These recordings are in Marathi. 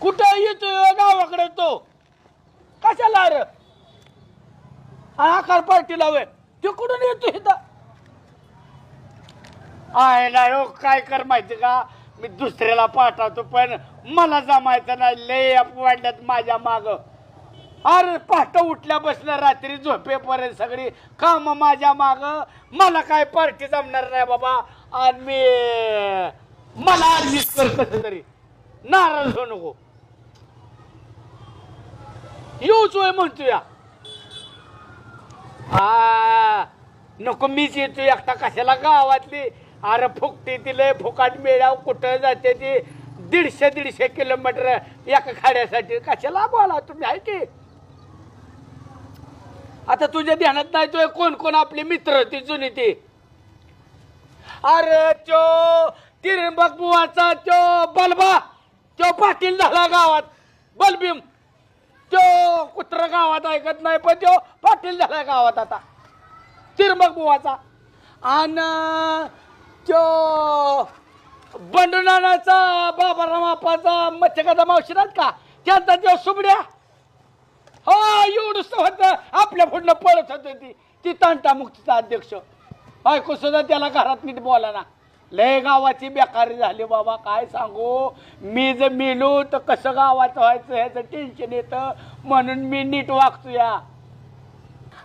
कुठं येतोय गावाकडे तो कशाला रे आकार पार्टीला वे तो कुठून येतो इथं आयला हो काय कर माहिती का मी दुसऱ्याला पाठवतो पण मला जमायचं नाही लय वाढल्यात माझ्या माग अरे पहाट उठल्या बसल्या रात्री झोपेपर्यंत सगळी काम माझ्या माग मला काय पार्टी जमणार नाही बाबा आणि मी मला ऍडमिट कर कसं तरी नाराज होऊ नको येऊच वय म्हणतो या हा नको मीच येतो एकटा कशाला गावातली अरे फुकटी तिले फुकाट मेळाव कुठं जाते ती 150 किलोमीटर एका खाड्यासाठी कशाला बोला तुम्ही आहे की आता तुझ्या ध्यानात नाही तो कोण कोण आपले मित्र ती जुनी ती अरे तो तिरंबक बुवाचा तो बलबा तो पाटील झाला गावात बलभीम तो कुत्र गावात ऐकत नाही पण तो पाटील झाला गावात आता तिरंबक बुवाचा आणि तो बंडुनानाचा बाबाराम आपाचा मच्छकाचा मावशीराज का त्यांचा तो सुबड्या हो एवढंच होतं आपल्या पुढनं पळत होती ती तांटा मुक्तीचा अध्यक्ष ऐकू सुद्धा त्याला घरात नीट बोला ना लय गावाची बेकारी झाली बाबा काय सांगू मी जर मेलो तर कसं गावाचं व्हायचं ह्याचं टेन्शन येतं म्हणून मी नीट वागतो या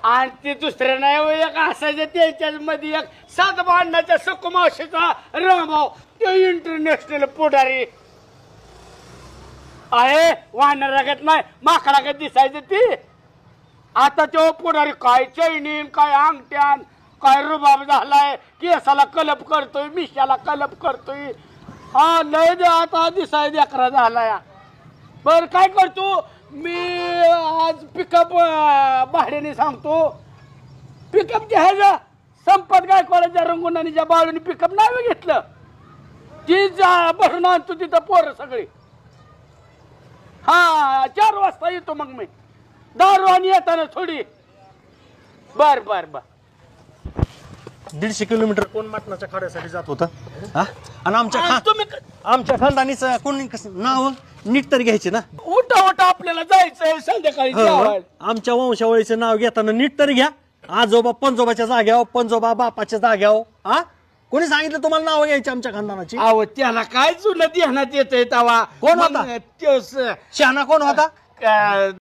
आणि ते दुसरं नाही एक असायचं त्याच्या मध्ये एक सात भांडणाच्या सुकुमावशीचा रंगभाव तो इंटरनॅशनल पुढारी आहे वाहणार लागत नाही माकडागत दिसायचं ती आता तो पुढारी काय चैनीन काय अंगठ्यान काय रुबाब झालाय केसाला कलप करतोय मिशाला कलप करतोय हा लय दे आता दिसाय देखरा झालाय बर काय करतो मी आज पिकअप भाड्याने सांगतो पिकअप घ्यायचं संपत गायकवाडाच्या रंगुनानीच्या बाळूनी पिकअप नाही घेतलं ती भरून आणतो तिथं पोरं सगळी हा 4 वाजता येतो मग मी दारू आणि येताना थोडी बर बर बर 150 किलोमीटर कोण मटणाच्या खाड्यासाठी जात होतं आणि तुम्ही आमच्या खानदानीच कोणी नाव नीट तरी घ्यायचे ना उठा उठा आपल्याला जायचंय संध्याकाळी जेवायला. आमच्या वंशावळीचं नाव घेताना नीट तरी घ्या आजोबा पंजोबाच्या जाग्यावर पंजोबा बापाच्या जाग्यावर हा कोणी सांगितलं तुम्हाला नाव घ्यायची आमच्या खानदानाची अहो त्याला काय जुनं ध्यानात येतंय तवा कोण होता? मग त्योच, शहाणा कोण होता